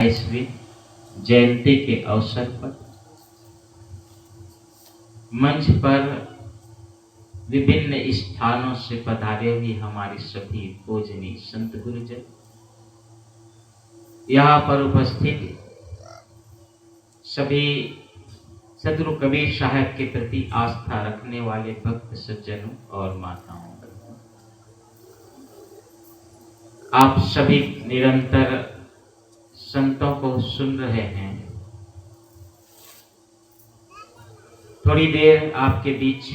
22वीं जयंती के अवसर पर मंच पर विभिन्न स्थानों से पधारे हुए हमारे सभी पूजनीय संत गुरुजन, यहाँ पर उपस्थित सभी सदगुरु कबीर साहब के प्रति आस्था रखने वाले भक्त सज्जनों और माताओं, आप सभी निरंतर संतों को सुन रहे हैं। थोड़ी देर आपके बीच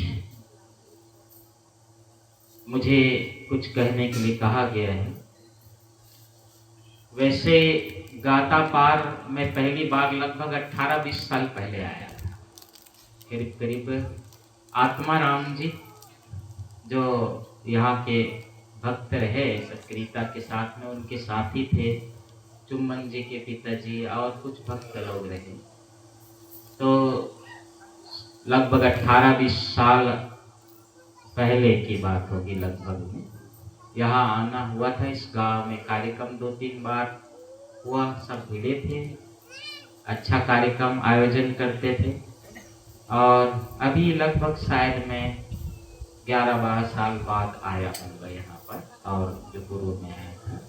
मुझे कुछ कहने के लिए कहा गया है। वैसे गाता पार मैं पहली बार लगभग 18-20 साल पहले आया था। करीब करीब आत्मा राम जी जो यहाँ के भक्त रहे सक्रियता के साथ में, उनके साथी थे चुम्बन जी के पिताजी और कुछ भक्त लोग रहे। तो लगभग 18-20 साल पहले की बात होगी लगभग में यहाँ आना हुआ था। इस गांव में कार्यक्रम 2-3 बार हुआ, सब मिले थे, अच्छा कार्यक्रम आयोजन करते थे। और अभी लगभग शायद मैं 11-12 साल बाद आया हूँगा यहाँ पर, और जो गुरु में आया था।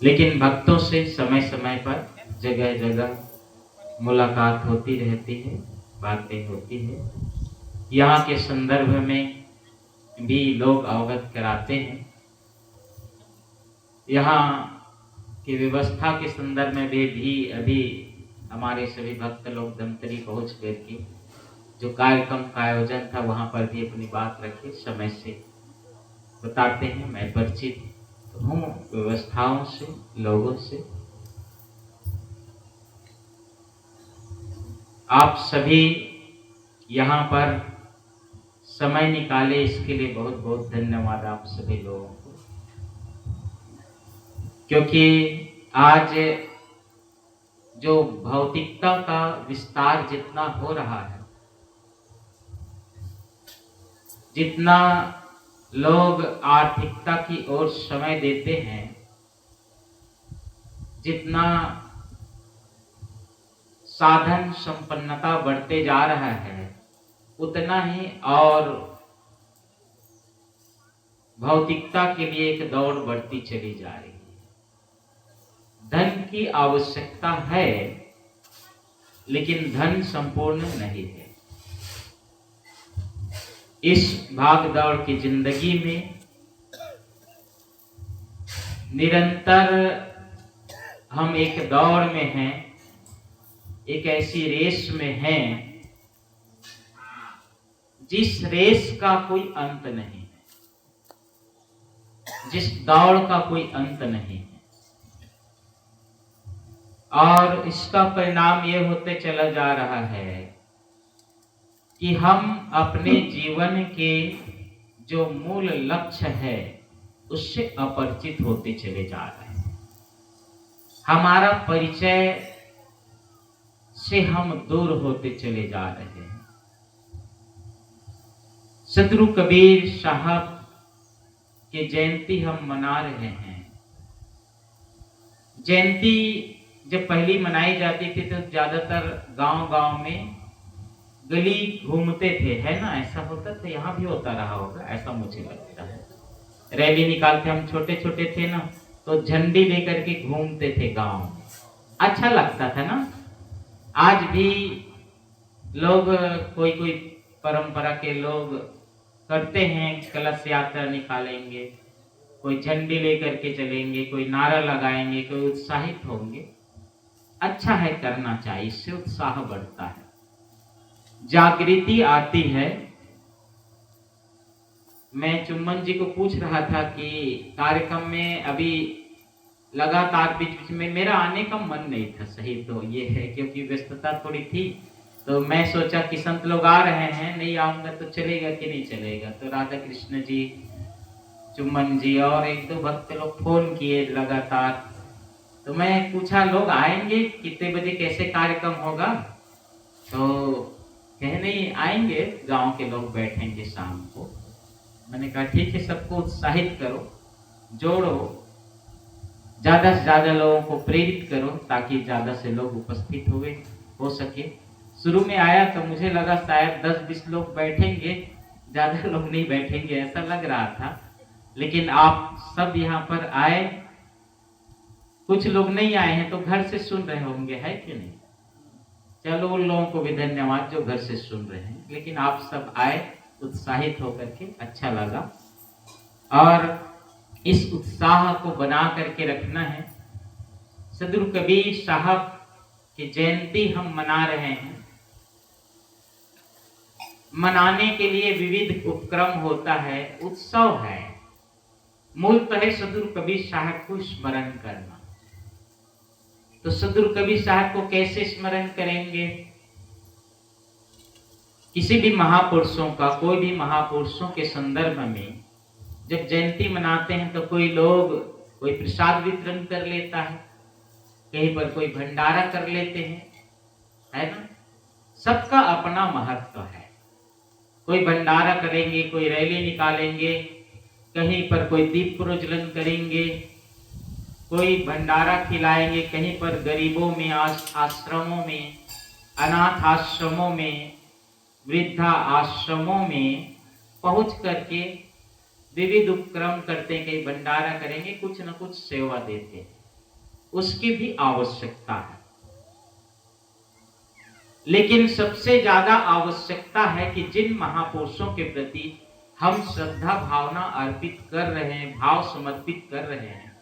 लेकिन भक्तों से समय समय पर जगह जगह मुलाकात होती रहती है, बातें होती है। यहाँ के संदर्भ में भी लोग अवगत कराते हैं। यहाँ की व्यवस्था के संदर्भ में भी अभी हमारे सभी भक्त लोग धमतरी पहुँच करके जो कार्यक्रम का आयोजन था वहाँ पर भी अपनी बात रखे, समय से बताते हैं। मैं परिचित हूँ व्यवस्थाओं से, लोगों से। आप सभी यहाँ पर समय निकाले, इसके लिए बहुत बहुत धन्यवाद आप सभी लोगों को। क्योंकि आज जो भौतिकता का विस्तार जितना हो रहा है, जितना लोग आर्थिकता की ओर समय देते हैं, जितना साधन संपन्नता बढ़ते जा रहा है, उतना ही और भौतिकता के लिए एक दौड़ बढ़ती चली जा रही है। धन की आवश्यकता है, लेकिन धन संपूर्ण नहीं है। इस भाग दौड़ की जिंदगी में निरंतर हम एक दौड़ में हैं, एक ऐसी रेस में हैं जिस रेस का कोई अंत नहीं है, जिस दौड़ का कोई अंत नहीं है। और इसका परिणाम ये होते चला जा रहा है कि हम अपने जीवन के जो मूल लक्ष्य है उससे अपरिचित होते चले जा रहे हैं। हमारा परिचय से हम दूर होते चले जा रहे हैं। सदगुरु कबीर साहब की जयंती हम मना रहे हैं। जयंती जब पहली मनाई जाती थी तो ज्यादातर गांव-गांव में गली घूमते थे, है ना? ऐसा होता था, यहाँ भी होता रहा होगा, ऐसा मुझे लगता है। रैली निकालते, हम छोटे छोटे थे ना, तो झंडी लेकर के घूमते थे गांव में, अच्छा लगता था ना। आज भी लोग कोई कोई परंपरा के लोग करते हैं, कलश यात्रा निकालेंगे, कोई झंडी लेकर के चलेंगे, कोई नारा लगाएंगे, कोई उत्साहित होंगे। अच्छा है, करना चाहिए, इससे उत्साह बढ़ता है, जागृति आती है। मैं चुम्बन जी को पूछ रहा था कि कार्यक्रम में अभी लगातार बीच बीच में मेरा आने का मन नहीं था, सही तो ये है, क्योंकि व्यस्तता थोड़ी थी। तो मैं सोचा कि संत लोग आ रहे हैं, नहीं आऊंगा तो चलेगा कि नहीं चलेगा। तो राधा कृष्ण जी, चुम्बन जी और एक दो भक्त लोग फोन किए लगातार। तो मैं पूछा लोग आएंगे कितने बजे, कैसे कार्यक्रम होगा? तो कहे नहीं आएंगे, गांव के लोग बैठेंगे शाम को। मैंने कहा ठीक है, सबको उत्साहित करो, जोड़ो, ज़्यादा से ज़्यादा लोगों को प्रेरित करो ताकि ज़्यादा से लोग उपस्थित हो सके। शुरू में आया तो मुझे लगा शायद 10-20 लोग बैठेंगे, ज़्यादा लोग नहीं बैठेंगे ऐसा लग रहा था, लेकिन आप सब यहाँ पर आए। कुछ लोग नहीं आए हैं तो घर से सुन रहे होंगे, है कि नहीं? चलो उन लोगों को भी धन्यवाद जो घर से सुन रहे हैं, लेकिन आप सब आए उत्साहित होकर के, अच्छा लगा। और इस उत्साह को बना करके रखना है। सदगुरु कबीर साहब की जयंती हम मना रहे हैं। मनाने के लिए विविध उपक्रम होता है, उत्सव है। मूलतः है सदगुरु कबीर साहब को स्मरण करना। तो सदगुरु कबीर साहब को कैसे स्मरण करेंगे? किसी भी महापुरुषों का, कोई भी महापुरुषों के संदर्भ में जब जयंती मनाते हैं तो कोई प्रसाद वितरण कर लेता है, कहीं पर कोई भंडारा कर लेते हैं, है ना? सबका अपना महत्व है। कोई भंडारा करेंगे, कोई रैली निकालेंगे, कहीं पर कोई दीप प्रज्वलन करेंगे, कोई भंडारा खिलाएंगे, कहीं पर गरीबों में, आश्रमों में, अनाथ आश्रमों में, वृद्धा आश्रमों में पहुंच करके विविध उपक्रम करते, कहीं भंडारा करेंगे, कुछ न कुछ सेवा देते हैं। उसकी भी आवश्यकता है, लेकिन सबसे ज्यादा आवश्यकता है कि जिन महापुरुषों के प्रति हम श्रद्धा भावना अर्पित कर रहे हैं, भाव समर्पित कर रहे हैं।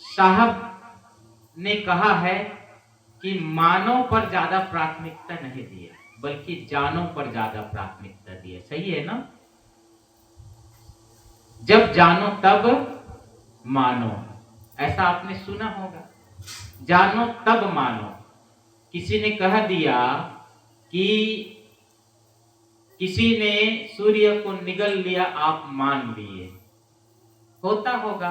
साहब ने कहा है कि मानव पर ज्यादा प्राथमिकता नहीं दी है, बल्कि जानों पर ज्यादा प्राथमिकता दी है। सही है ना? जब जानो तब मानो, ऐसा आपने सुना होगा। जानो तब मानो। किसी ने कह दिया कि किसी ने सूर्य को निगल लिया, आप मान लिए, होता होगा।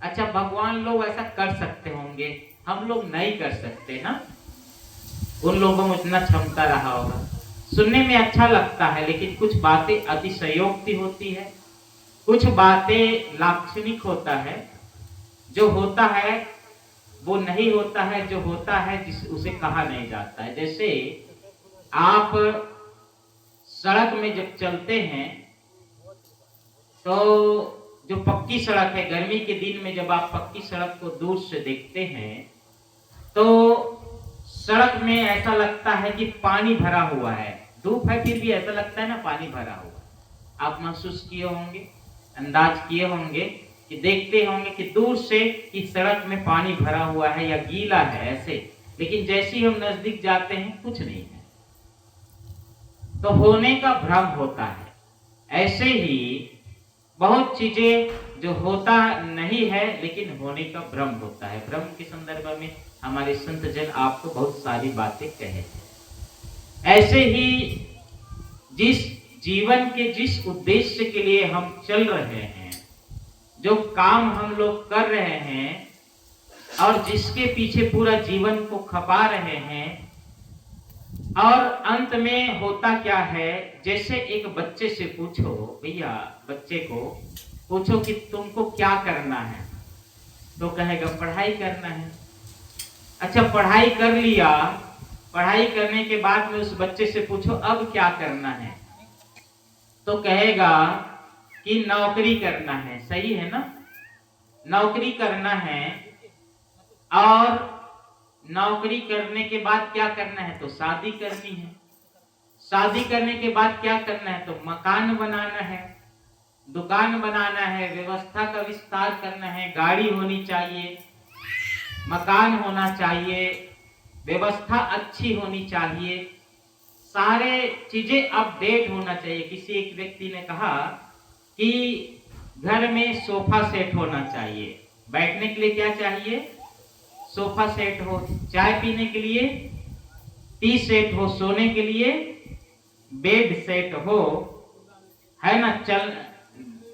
अच्छा, भगवान लोग ऐसा कर सकते होंगे, हम लोग नहीं कर सकते ना। उन लोगों में उतना क्षमता रहा होगा। सुनने में अच्छा लगता है, लेकिन कुछ बातें अतिशयोक्ति होती है, कुछ बातें लाक्षणिक होता है। जो होता है वो नहीं होता है, जो होता है उसे कहा नहीं जाता है। जैसे आप सड़क में जब चलते हैं तो जो पक्की सड़क है, गर्मी के दिन में जब आप पक्की सड़क को दूर से देखते हैं तो सड़क में ऐसा लगता है कि पानी भरा हुआ है। धूप है फिर भी ऐसा लगता है ना पानी भरा हुआ। आप महसूस किए होंगे, अंदाज किए होंगे कि देखते होंगे कि दूर से कि सड़क में पानी भरा हुआ है या गीला है ऐसे, लेकिन जैसे ही हम नजदीक जाते हैं कुछ नहीं है। तो होने का भ्रम होता है। ऐसे ही बहुत चीजें जो होता नहीं है लेकिन होने का भ्रम होता है। भ्रम के संदर्भ में हमारे संत जन आपको बहुत सारी बातें कहे हैं। ऐसे ही जिस जीवन के जिस उद्देश्य के लिए हम चल रहे हैं, जो काम हम लोग कर रहे हैं और जिसके पीछे पूरा जीवन को खपा रहे हैं, और अंत में होता क्या है, जैसे एक बच्चे से पूछो, भैया बच्चे को पूछो कि तुमको क्या करना है, तो कहेगा पढ़ाई करना है। अच्छा, पढ़ाई कर लिया, पढ़ाई करने के बाद में उस बच्चे से पूछो अब क्या करना है, तो कहेगा कि नौकरी करना है। सही है ना? नौकरी करना है, और नौकरी करने के बाद क्या करना है, तो शादी करनी है। शादी करने के बाद क्या करना है, तो मकान बनाना है, दुकान बनाना है, व्यवस्था का विस्तार करना है, गाड़ी होनी चाहिए, मकान होना चाहिए, व्यवस्था अच्छी होनी चाहिए, सारे चीजें अपडेट होना चाहिए। किसी एक व्यक्ति ने कहा कि घर में सोफा सेट होना चाहिए। बैठने के लिए क्या चाहिए? सोफा सेट हो, चाय पीने के लिए टी सेट हो, सोने के लिए बेड सेट हो, है ना?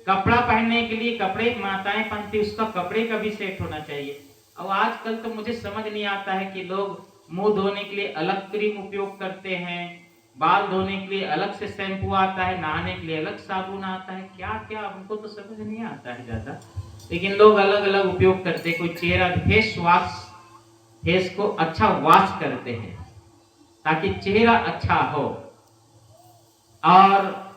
कपड़ा पहनने के लिए कपड़े माताएं पहनती, उसका कपड़े का भी सेट होना चाहिए। और आजकल तो मुझे समझ नहीं आता है कि लोग मुंह धोने के लिए अलग क्रीम उपयोग करते हैं, बाल धोने के लिए अलग से शैम्पू आता है, नहाने के लिए अलग साबुन आता है, क्या क्या हमको तो समझ नहीं आता है ज्यादा। लेकिन लोग अलग अलग उपयोग करते, कोई चेहरा फेस वॉश, फेस को अच्छा वॉश करते हैं ताकि चेहरा अच्छा हो। और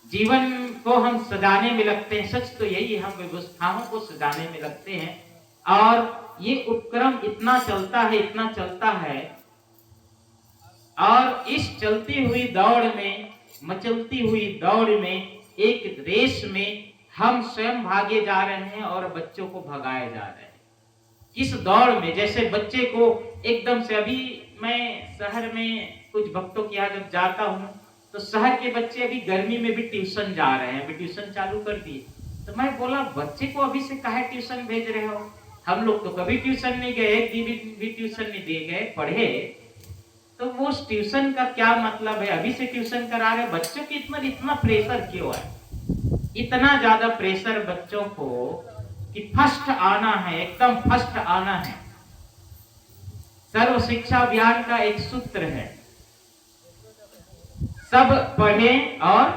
जीवन को हम सजाने में लगते हैं, सच तो यही है, हम व्यवस्थाओं को सजाने में लगते हैं और ये उपक्रम इतना चलता है, इतना चलता है, और इस चलती हुई दौड़ में, मचलती हुई दौड़ में, एक रेस में हम स्वयं भागे जा रहे हैं और बच्चों को भगाए जा रहे हैं। इस दौड़ में जैसे बच्चे को एकदम से, अभी मैं शहर में कुछ भक्तों के यहाँ जब जाता हूँ तो शहर के बच्चे अभी गर्मी में भी ट्यूशन जा रहे हैं, अभी ट्यूशन चालू कर दिए। तो मैं बोला बच्चे को अभी से काहे ट्यूशन भेज रहे हो? हम लोग तो कभी ट्यूशन नहीं गए, एक दिन भी ट्यूशन नहीं दे गए, पढ़े। तो वो ट्यूशन का क्या मतलब है? अभी से ट्यूशन करा रहे बच्चों की, इतना प्रेशर क्यों है? इतना ज्यादा प्रेशर बच्चों को कि फर्स्ट आना है, एकदम फर्स्ट आना है। सर्व शिक्षा अभियान का एक सूत्र है, सब पढ़ें और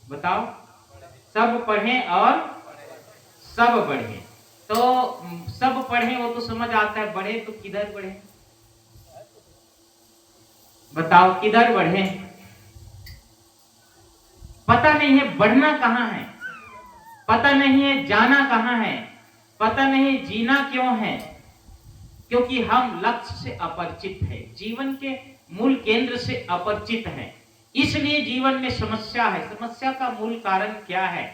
बताओ, सब पढ़ें और सब बढ़े। तो सब पढ़ें वो तो समझ आता है, बढ़े तो किधर बढ़े? बताओ किधर बढ़े? पता नहीं है बढ़ना कहां है, पता नहीं है जाना कहां है, पता नहीं जीना क्यों है, क्योंकि हम लक्ष्य से अपरिचित है, जीवन के मूल केंद्र से अपरिचित है। इसलिए जीवन में समस्या है। समस्या का मूल कारण क्या है?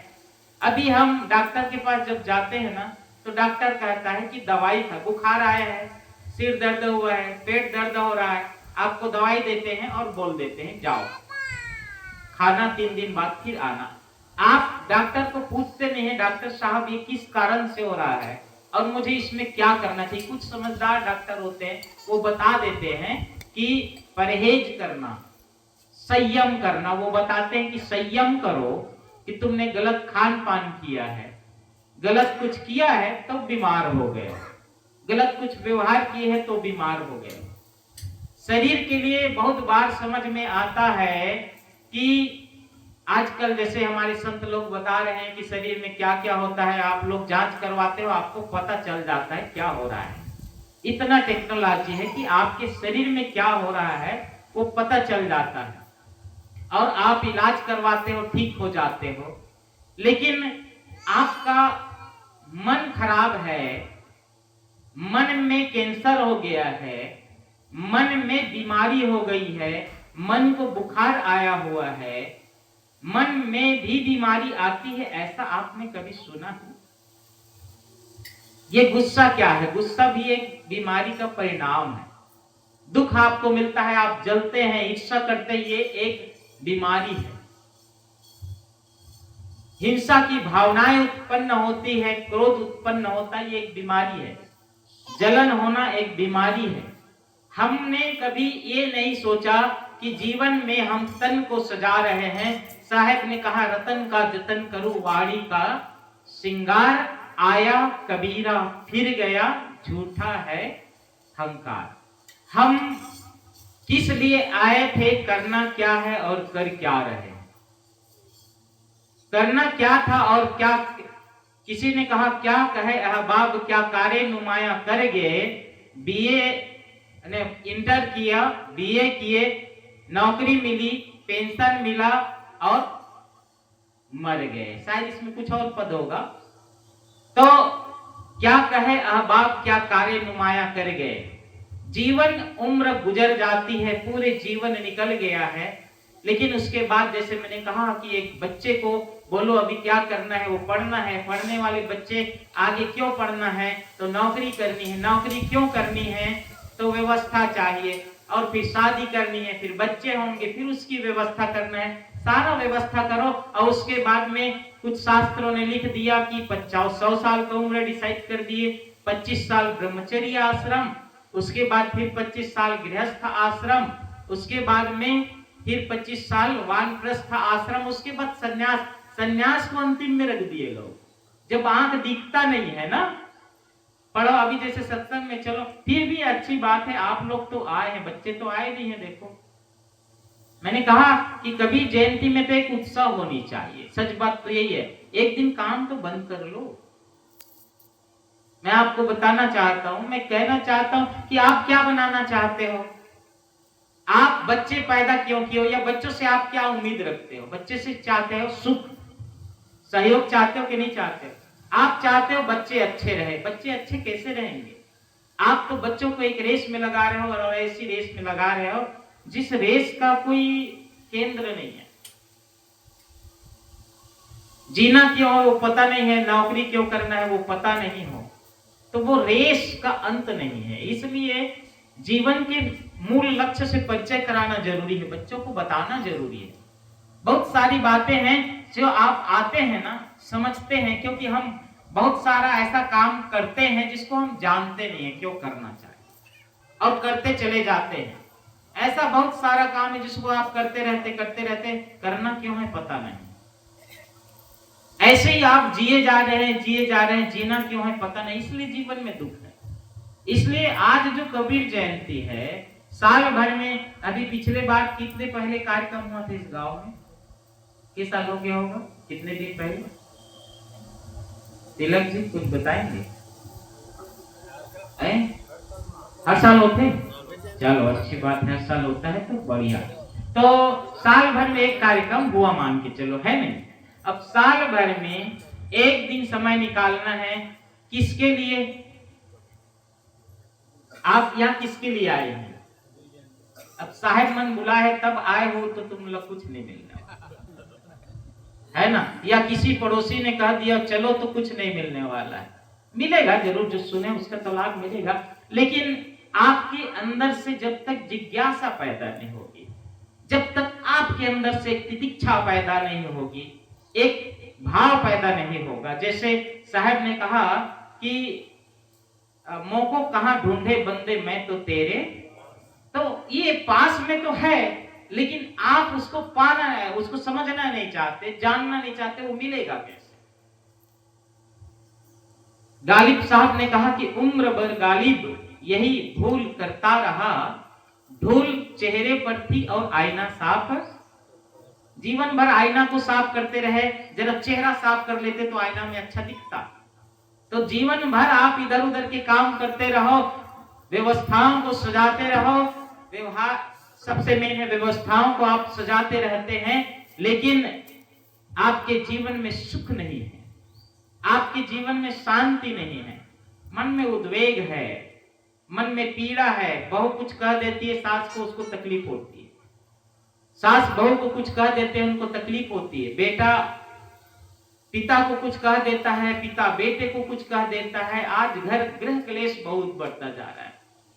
अभी हम डॉक्टर के पास जब जाते हैं ना, तो डॉक्टर कहता है कि दवाई खा, बुखार आया है, सिर दर्द हुआ है, पेट दर्द हो रहा है, आपको दवाई देते हैं और बोल देते हैं जाओ खाना, 3 दिन बाद फिर आना। आप डॉक्टर को पूछते नहीं है, डॉक्टर साहब ये किस कारण से हो रहा है और मुझे इसमें क्या करना चाहिए? कुछ समझदार डॉक्टर होते हैं, वो बता देते हैं कि परहेज करना, संयम करना। वो बताते हैं कि संयम करो कि तुमने गलत खान पान किया है, गलत कुछ किया है तो बीमार हो गए, गलत कुछ व्यवहार किए हैं तो बीमार हो गए। शरीर के लिए बहुत बार समझ में आता है कि आजकल जैसे हमारे संत लोग बता रहे हैं कि शरीर में क्या क्या होता है, आप लोग जांच करवाते हो, आपको पता चल जाता है क्या हो रहा है। इतना टेक्नोलॉजी है कि आपके शरीर में क्या हो रहा है वो पता चल जाता है और आप इलाज करवाते हो, ठीक हो जाते हो। लेकिन आपका मन खराब है, मन में कैंसर हो गया है, मन में बीमारी हो गई है, मन को बुखार आया हुआ है, मन में भी बीमारी आती है, ऐसा आपने कभी सुना है? ये गुस्सा क्या है? गुस्सा भी एक बीमारी का परिणाम है। दुख आपको मिलता है, आप जलते हैं, ईर्ष्या करते हैं, ये एक बीमारी है। हिंसा की भावनाएं उत्पन्न होती है, क्रोध उत्पन्न होता है, ये एक बीमारी है। जलन होना एक बीमारी है। हमने कभी ये नहीं सोचा कि जीवन में हम तन को सजा रहे हैं। साहब ने कहा रतन का जतन करूं, वाणी का सिंगार, आया कबीरा फिर गया, झूठा है हंकार। हम किस लिए आए थे, करना क्या है और कर क्या रहे? करना क्या था और क्या, किसी ने कहा क्या कहे अहबाब, क्या कारे नुमाया कर गए। बीए ने इंटर किया, बीए किए, नौकरी मिली, पेंशन मिला और मर गए। शायद इसमें कुछ और पद होगा। तो क्या कहे अहबाब, क्या कारे नुमाया कर गए। जीवन उम्र गुजर जाती है, पूरे जीवन निकल गया है, लेकिन उसके बाद जैसे मैंने कहा कि एक बच्चे को बोलो अभी क्या करना है, वो पढ़ना है। पढ़ने वाले बच्चे आगे क्यों पढ़ना है, तो नौकरी करनी है। नौकरी क्यों करनी है, तो व्यवस्था चाहिए, और फिर शादी करनी है, फिर बच्चे होंगे, फिर उसकी व्यवस्था करना है। सारा व्यवस्था करो और उसके बाद में कुछ शास्त्रों ने लिख दिया कि 100 साल का उम्र डिसाइड कर दिए, 25 साल ब्रह्मचर्य आश्रम, उसके बाद फिर 25 साल गृहस्थ आश्रम, उसके बाद में फिर 25 साल वानप्रस्थ आश्रम, उसके बाद सन्यास। सन्यास को अंतिम में रख दिए लोग, जब आंख दिखता नहीं है ना। पढ़ो अभी जैसे सत्संग में चलो, फिर भी अच्छी बात है, आप लोग तो आए हैं, बच्चे तो आए नहीं है। देखो मैंने कहा कि कभी जयंती में तो एक उत्सव होनी चाहिए, सच बात तो यही है। एक दिन काम तो बंद कर लो। मैं आपको बताना चाहता हूं, मैं कहना चाहता हूं कि आप क्या बनाना चाहते हो, आप बच्चे पैदा क्यों किए हो, या बच्चों से आप क्या उम्मीद रखते हो। बच्चे से चाहते हो सुख, सहयोग चाहते हो कि नहीं चाहते हो। आप चाहते हो बच्चे अच्छे रहे। बच्चे अच्छे कैसे रहेंगे। आप तो बच्चों को एक रेस में लगा रहे हो, और ऐसी रेस में लगा रहे हो जिस रेस का कोई केंद्र नहीं है। जीना क्यों है वो पता नहीं है, नौकरी क्यों करना है वो पता नहीं हो, तो वो रेस का अंत नहीं है। इसलिए जीवन के मूल लक्ष्य से परिचय कराना जरूरी है, बच्चों को बताना जरूरी है। बहुत सारी बातें हैं जो आप आते हैं ना, समझते हैं, क्योंकि हम बहुत सारा ऐसा काम करते हैं जिसको हम जानते नहीं है क्यों करना चाहिए, और करते चले जाते हैं। ऐसा बहुत सारा काम है जिसको आप करते रहते, करना क्यों है पता नहीं। ऐसे ही आप जिए जा रहे हैं, जीना क्यों है पता नहीं, इसलिए जीवन में दुख है। इसलिए आज जो कबीर जयंती है, साल भर में, अभी पिछले बार कितने पहले कार्यक्रम हुआ था इस गांव में, किस साल हो गया होगा, कितने दिन पहले, तिलक जी कुछ बताएंगे। हर साल होते, चलो अच्छी बात है, हर साल होता है तो बढ़िया। तो साल भर में एक कार्यक्रम हुआ मान के चलो, है नहीं। अब साल भर में एक दिन समय निकालना है, किसके लिए, आप यहाँ किसके लिए आए हैं। अब साहेब मन बुला है तब आए हो तो तुम लोग कुछ नहीं मिलना है ना, या किसी पड़ोसी ने कह दिया चलो तो कुछ नहीं मिलने वाला है। मिलेगा जरूर, जो सुने उसका तो लाभ मिलेगा, लेकिन आपके अंदर से जब तक जिज्ञासा पैदा नहीं होगी, जब तक आपके अंदर से एक तितिक्षा पैदा नहीं होगी, एक भाव पैदा नहीं होगा। जैसे साहब ने कहा कि मौको कहां ढूंढे बंदे मैं तो तेरे, तो ये पास में तो है, लेकिन आप उसको पाना है, उसको समझना नहीं चाहते, जानना नहीं चाहते, वो मिलेगा कैसे। गालिब साहब ने कहा कि उम्र भर गालिब यही भूल करता रहा, धूल चेहरे पर थी और आईना साफ। जीवन भर आईना को साफ करते रहे, जरा चेहरा साफ कर लेते तो आईना में अच्छा दिखता। तो जीवन भर आप इधर उधर के काम करते रहो, व्यवस्थाओं को सजाते रहो, व्यवहार सबसे मेन है, व्यवस्थाओं को आप सजाते रहते हैं, लेकिन आपके जीवन में सुख नहीं है, आपके जीवन में शांति नहीं है, मन में उद्वेग है, मन में पीड़ा है। बहू कुछ कह देती है सास को, उसको तकलीफ होती है, सास बहू को कुछ कह देते हैं, उनको तकलीफ होती है, बेटा पिता को कुछ कह देता है, पिता बेटे को कुछ कह देता है। आज घर गृह क्लेश बहुत बढ़ता जा रहा है।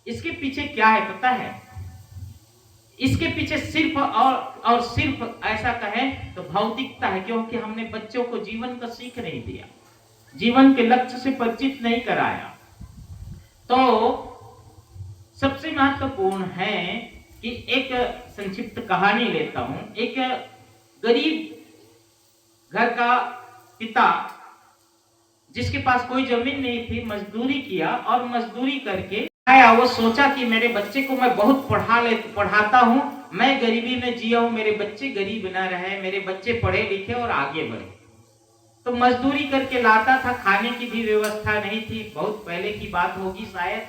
इसके पीछे क्या है पता है, इसके पीछे सिर्फ और सिर्फ ऐसा कहें तो भौतिकता है, क्योंकि हमने बच्चों को जीवन का सीख नहीं दिया, जीवन के लक्ष्य से परिचित नहीं कराया। तो सबसे महत्वपूर्ण है कि एक संक्षिप्त कहानी लेता हूं। एक गरीब घर का पिता, जिसके पास कोई जमीन नहीं थी, मजदूरी किया, और मजदूरी करके आया, वो सोचा कि मेरे बच्चे को मैं बहुत पढ़ाता हूं, मैं गरीबी में जिया हूं, मेरे बच्चे गरीब ना रहे, मेरे बच्चे पढ़े लिखे और आगे बढ़े। तो मजदूरी करके लाता था, खाने की भी व्यवस्था नहीं थी, बहुत पहले की बात होगी शायद,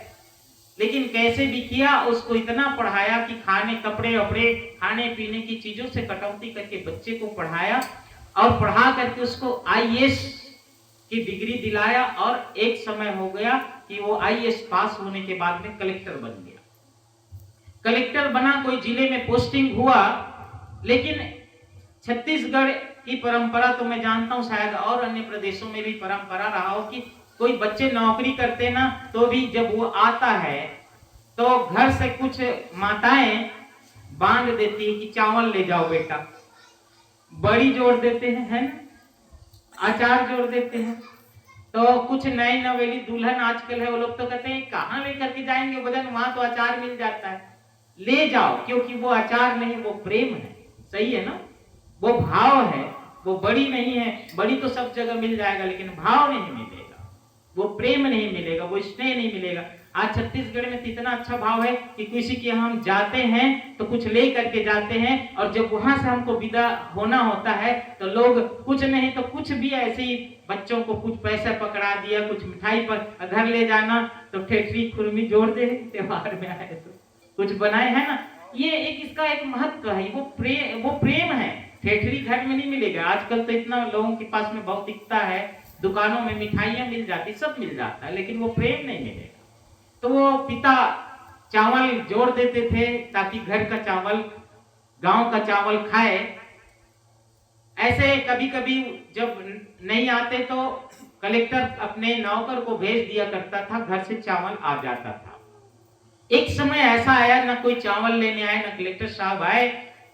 लेकिन कैसे भी किया, उसको इतना पढ़ाया कि खाने कपड़े वपड़े, खाने पीने की चीजों से कटौती करके बच्चे को पढ़ाया, और पढ़ा करके उसको आईएएस की डिग्री दिलाया। और एक समय हो गया कि वो आईएएस पास होने के बाद में कलेक्टर बन गया। कलेक्टर बना, कोई जिले में पोस्टिंग हुआ, लेकिन छत्तीसगढ़ की परंपरा तो मैं जानता हूं, शायद और अन्य प्रदेशों में भी परंपरा रहा हो कि कोई बच्चे नौकरी करते ना, तो भी जब वो आता है तो घर से कुछ माताएं बांध देती है कि चावल ले जाओ बेटा, बड़ी जोड़ देते हैं, है ना, अचार जोड़ देते हैं। तो कुछ नई नवेली दुल्हन आजकल है, वो लोग तो कहते हैं कहां लेकर के जाएंगे वजन, वहां तो अचार मिल जाता है, ले जाओ, क्योंकि वो अचार नहीं, वो प्रेम है। सही है ना, वो भाव है, वो बड़ी नहीं है, बड़ी तो सब जगह मिल जाएगा लेकिन भाव नहीं मिलेगा। वो प्रेम नहीं मिलेगा, वो स्नेह नहीं मिलेगा। आज छत्तीसगढ़ में तो इतना अच्छा भाव है कि किसी के हम जाते हैं तो कुछ ले करके जाते हैं, और जब वहां से हमको विदा होना होता है तो लोग कुछ नहीं तो कुछ भी ऐसे ही बच्चों को कुछ पैसा पकड़ा दिया, कुछ मिठाई पर घर ले जाना, तो ठेठरी खुरमी जोड़ दे, त्योहार में आए तो कुछ बनाए है ना। ये एक इसका एक महत्व है, वो प्रेम है। ठेठरी घर में नहीं मिलेगा। आजकल तो इतना लोगों के पास में भौतिकता है, दुकानों में मिठाइयां मिल जाती, सब मिल जाता है, लेकिन वो प्रेम नहीं मिलेगा। तो वो पिता चावल जोड़ देते थे ताकि घर का चावल, गांव का चावल खाए। ऐसे कभी कभी जब नहीं आते तो कलेक्टर अपने नौकर को भेज दिया करता था, घर से चावल आ जाता था। एक समय ऐसा आया, ना कोई चावल लेने आए, ना कलेक्टर साहब आए।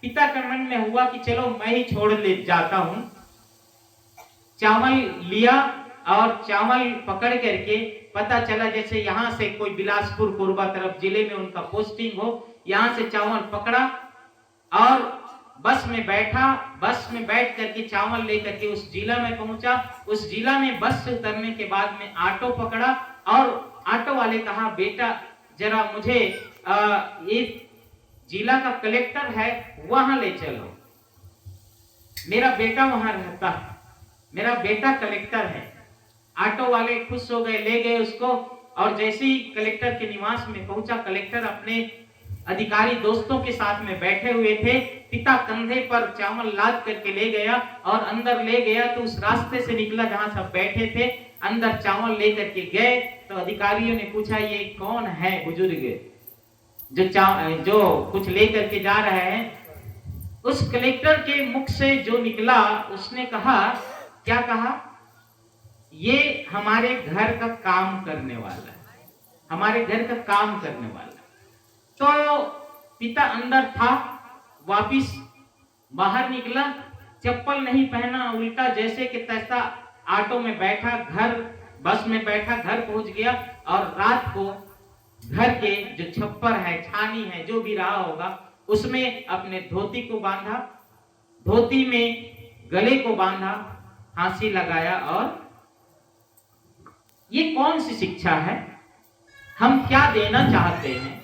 पिता के मन में हुआ कि चलो मैं ही छोड़ ले जाता हूं। चावल लिया और चावल पकड़ करके पता चला जैसे यहाँ से कोई बिलासपुर कोरबा तरफ जिले में उनका पोस्टिंग हो, यहाँ से चावल पकड़ा और बस में बैठा। बस में बैठ करके चावल लेकर के उस जिला में पहुंचा। उस जिला में बस से उतरने के बाद में ऑटो पकड़ा और ऑटो वाले कहा, बेटा जरा मुझे ये जिला का कलेक्टर है वहां ले चलो, मेरा बेटा वहां रहता है, मेरा बेटा कलेक्टर है। ऑटो वाले खुश हो गए, ले गए उसको। और जैसे ही कलेक्टर के निवास में पहुंचा, कलेक्टर अपने अधिकारी दोस्तों के साथ में बैठे हुए थे। पिता कंधे पर चावल लाद करके ले गया और अंदर ले गया तो उस रास्ते से निकला जहां सब बैठे थे, अंदर चावल लेकर के गए। तो अधिकारियों ने पूछा, ये कौन है बुजुर्ग जो कुछ लेकर के जा रहे हैं? उस कलेक्टर के मुख से जो निकला, उसने कहा, क्या कहा? ये हमारे घर का काम करने वाला है, हमारे घर का काम करने वाला। तो पिता अंदर था, वापिस बाहर निकला, चप्पल नहीं पहना, उल्टा जैसे कि तैसा ऑटो में बैठा, घर बस में बैठा, घर पहुंच गया। और रात को घर के जो छप्पर है, छानी है, जो भी रहा होगा, उसमें अपने धोती को बांधा, धोती में गले को बांधा, फांसी लगाया। और ये कौन सी शिक्षा है? हम क्या देना चाहते हैं?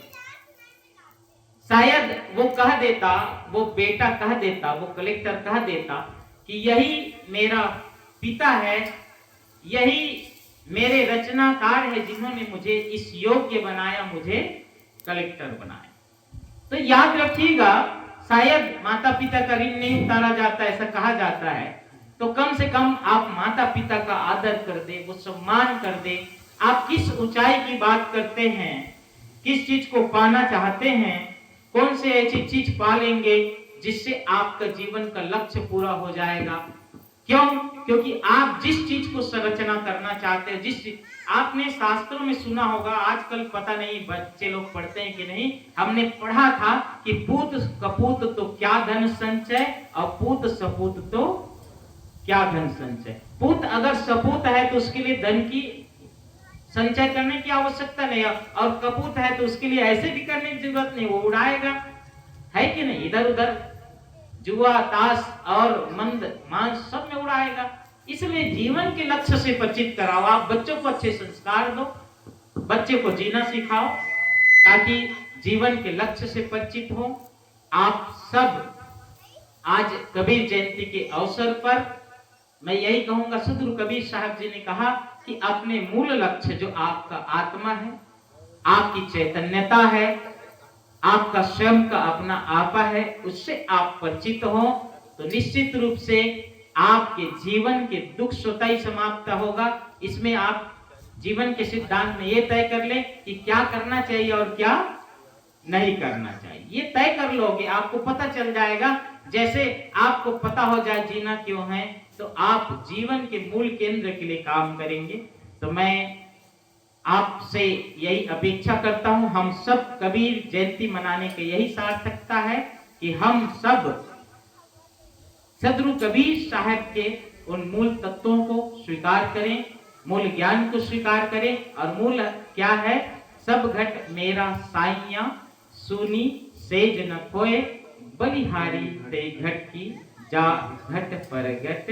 शायद वो कह देता, वो बेटा कह देता, वो कलेक्टर कह देता कि यही मेरा पिता है, यही मेरे रचनाकार है जिन्होंने मुझे इस योग्य बनाया, मुझे कलेक्टर बनाया। तो याद रखिएगा, शायद माता पिता का ऋण नहीं उतारा जाता, ऐसा कहा जाता है। तो कम से कम आप माता पिता का आदर कर दे, वो सम्मान कर दे। आप किस ऊंचाई की बात करते हैं, किस चीज को पाना चाहते हैं, कौन से ऐसी चीज पा लेंगे जिससे आपका जीवन का लक्ष्य पूरा हो जाएगा? क्यों? क्योंकि आप जिस चीज को संरचना करना चाहते हैं, जिस आपने शास्त्रों में सुना होगा, आजकल पता नहीं बच्चे लोग पढ़ते हैं कि नहीं, हमने पढ़ा था कि पूत कपूत तो क्या धन संचय, और पूत सपूत तो क्या धन संचय। पूत अगर सपूत है तो उसके लिए धन की संचय करने की आवश्यकता नहीं है, और कपूत है तो उसके लिए ऐसे भी करने की जरूरत नहीं, वो उड़ाएगा, है कि नहीं? इधर उधर जुआ ताश और मंद मांस सब में उड़ाएगा। इसलिए जीवन के लक्ष्य से परिचित कराओ। आप बच्चों को अच्छे संस्कार दो, बच्चे को जीना सिखाओ, ताकि जीवन के लक्ष्य से परिचित हो। आप सब आज कबीर जयंती के अवसर पर मैं यही कहूंगा, सदगुरु कबीर साहब जी ने कहा कि अपने मूल लक्ष्य जो आपका आत्मा है, आपकी चैतन्यता है, आपका स्वयं का अपना आपा है, उससे आप परिचित हो तो निश्चित रूप से आपके जीवन के दुख स्वतः ही समाप्त होगा। इसमें आप जीवन के सिद्धांत में ये तय कर ले कि क्या करना चाहिए और क्या नहीं करना चाहिए। ये तय कर लोगे, आपको पता चल जाएगा। जैसे आपको पता हो जाए जीना क्यों है, तो आप जीवन के मूल केंद्र के लिए काम करेंगे। तो मैं आपसे यही अपेक्षा करता हूं, हम सब कबीर जयंती मनाने के यही सार्थकता है कि हम सब सदगुरु कबीर साहब के उन मूल तत्वों को स्वीकार करें, मूल ज्ञान को स्वीकार करें। और मूल क्या है? सब घट मेरा साइया सुनी सेज न खोए, बलिहारी ते घट की जा घट परगट।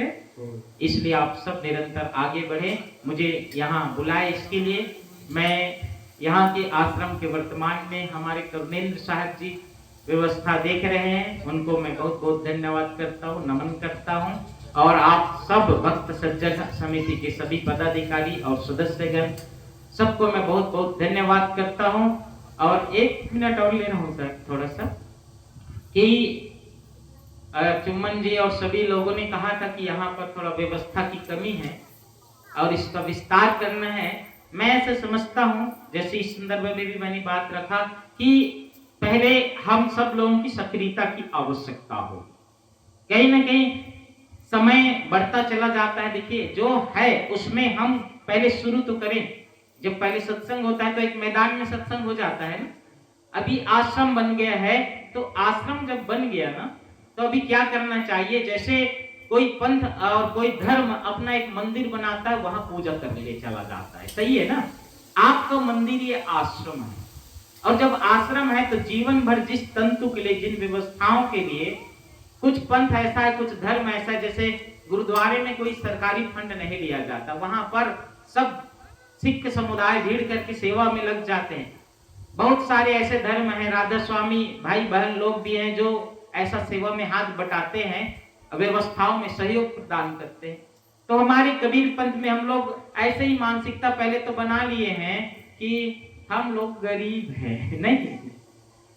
इसलिए आप सब निरंतर आगे बढ़े। मुझे यहाँ बुलाए इसके लिए मैं यहाँ के आश्रम के वर्तमान में हमारे करुणेंद्र साहब जी व्यवस्था देख रहे हैं, उनको मैं बहुत बहुत धन्यवाद करता हूँ, नमन करता हूँ। और आप सब भक्त सज्जन समिति के सभी पदाधिकारी और सदस्यगण सबको मैं बहुत बहुत धन्यवाद करता हूँ। और 1 मिनट और लेना होता है थोड़ा सा कि चुम्बन जी और सभी लोगों ने कहा था कि यहाँ पर थोड़ा व्यवस्था की कमी है और इसका विस्तार करना है। मैं ऐसे समझता हूँ, जैसे इस संदर्भ में भी मैंने बात रखा कि पहले हम सब लोगों की सक्रियता की आवश्यकता हो। कहीं ना कहीं समय बढ़ता चला जाता है। देखिए जो है उसमें हम पहले शुरू तो करें। जब पहले सत्संग होता है तो एक मैदान में सत्संग हो जाता है ना। अभी आश्रम बन गया है, तो आश्रम जब बन गया ना तो अभी क्या करना चाहिए, जैसे कोई पंथ और कोई धर्म अपना एक मंदिर बनाता है, वहां पूजा करने लिए चला जाता है, सही है ना। आपका मंदिर ये आश्रम है, और जब आश्रम है तो जीवन भर जिस तंतु के लिए, जिन व्यवस्थाओं के लिए, कुछ पंथ ऐसा है, कुछ धर्म ऐसा है, जैसे गुरुद्वारे में कोई सरकारी फंड नहीं लिया जाता, वहां पर सब सिख समुदाय भीड़ करके सेवा में लग जाते हैं। बहुत सारे ऐसे धर्म हैं, राधा स्वामी भाई बहन लोग भी हैं जो ऐसा सेवा में हाथ बटाते हैं, व्यवस्थाओं में सहयोग प्रदान करते हैं। तो हमारे कबीर पंथ में हम लोग ऐसे ही मानसिकता पहले तो बना लिए हैं कि हम लोग गरीब हैं, नहीं,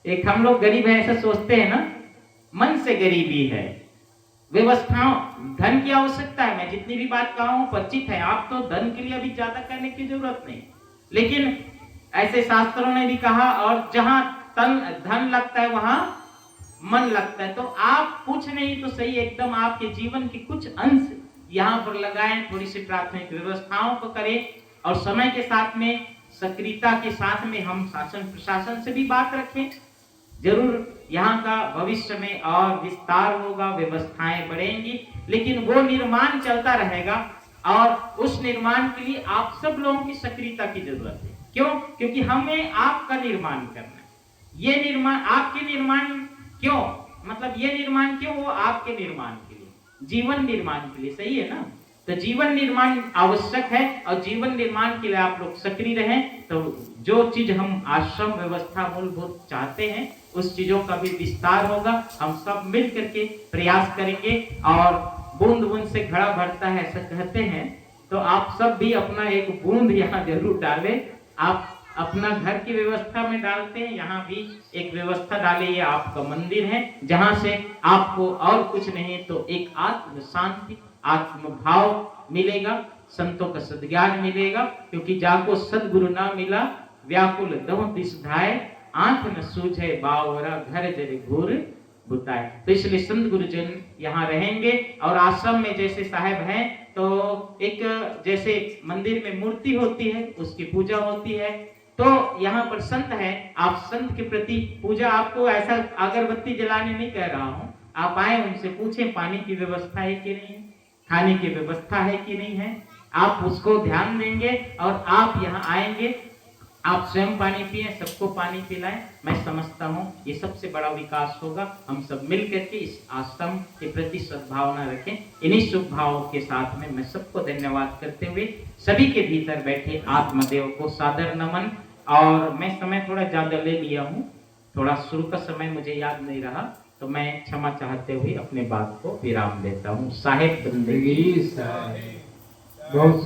एक हम लोग गरीब हैं ऐसा सोचते हैं ना, मन से गरीबी है। व्यवस्थाओं, धन की आवश्यकता है, मैं जितनी भी बात कहा हूं परिचित है आप, तो धन के लिए अभी ज्यादा करने की जरूरत नहीं, लेकिन ऐसे शास्त्रों ने भी कहा, और जहां धन लगता है वहां मन लगता है। तो आप कुछ नहीं तो सही, एकदम आपके जीवन के कुछ अंश यहाँ पर लगाएं, थोड़ी सी प्राथमिक व्यवस्थाओं को करें, और समय के साथ में सक्रियता के साथ में हम शासन प्रशासन से भी बात रखें। जरूर यहाँ का भविष्य में और विस्तार होगा, व्यवस्थाएं बढ़ेंगी, लेकिन वो निर्माण चलता रहेगा, और उस निर्माण के लिए आप सब लोगों की सक्रियता की जरूरत है। क्यों? क्योंकि हमें आपका निर्माण करना है। ये निर्माण आपके निर्माण क्यों, मतलब ये निर्माण क्यों, वो आपके निर्माण के लिए, जीवन निर्माण के लिए, सही है ना। तो जीवन निर्माण आवश्यक है, और जीवन निर्माण के लिए आप लोग सक्रिय रहें। तो जो चीज हम आश्रम व्यवस्था मूलभूत चाहते हैं, उस चीजों का भी विस्तार होगा। हम सब मिल करके प्रयास करेंगे, और बूंद बूंद से घड़ा भरता है ऐसा कहते हैं, तो आप सब भी अपना एक बूंद यहाँ जरूर डालें। आप अपना घर की व्यवस्था में डालते हैं, यहाँ भी एक व्यवस्था डाले। ये आपका मंदिर है, जहाँ से आपको और कुछ नहीं तो एक आत्म शांति, आत्म भाव मिलेगा, संतों का सद्ज्ञान मिलेगा। क्योंकि जाको सदगुरु ना मिला, व्याकुल दो दिस धाय, आंख न सूझे बावरा, घर जरे घूर बुताए। तो इसलिए संत गुरुजन यहाँ रहेंगे, और आश्रम में जैसे साहब हैं तो एक जैसे मंदिर में मूर्ति होती है, उसकी पूजा होती है, तो यहाँ पर संत है, आप संत के प्रति पूजा, आपको ऐसा अगरबत्ती जलाने नहीं कह रहा हूँ, आप आए उनसे पूछें पानी की व्यवस्था है कि नहीं, खाने की व्यवस्था है कि नहीं है, आप उसको ध्यान देंगे, और आप यहाँ आएंगे, आप स्वयं पानी पिए, सबको पानी पिलाएं। मैं समझता हूँ ये सबसे बड़ा विकास होगा। हम सब मिल करके इस आश्रम के प्रति सद्भावना रखें। इन्हीं शुभ भावों के साथ में मैं सबको धन्यवाद करते हुए सभी के भीतर बैठे आत्मदेव को सादर नमन। और मैं समय थोड़ा ज्यादा ले लिया हूँ, थोड़ा शुरू का समय मुझे याद नहीं रहा, तो मैं क्षमा चाहते हुए अपने बात को विराम देता हूँ। साहेब बंदगी। बहुत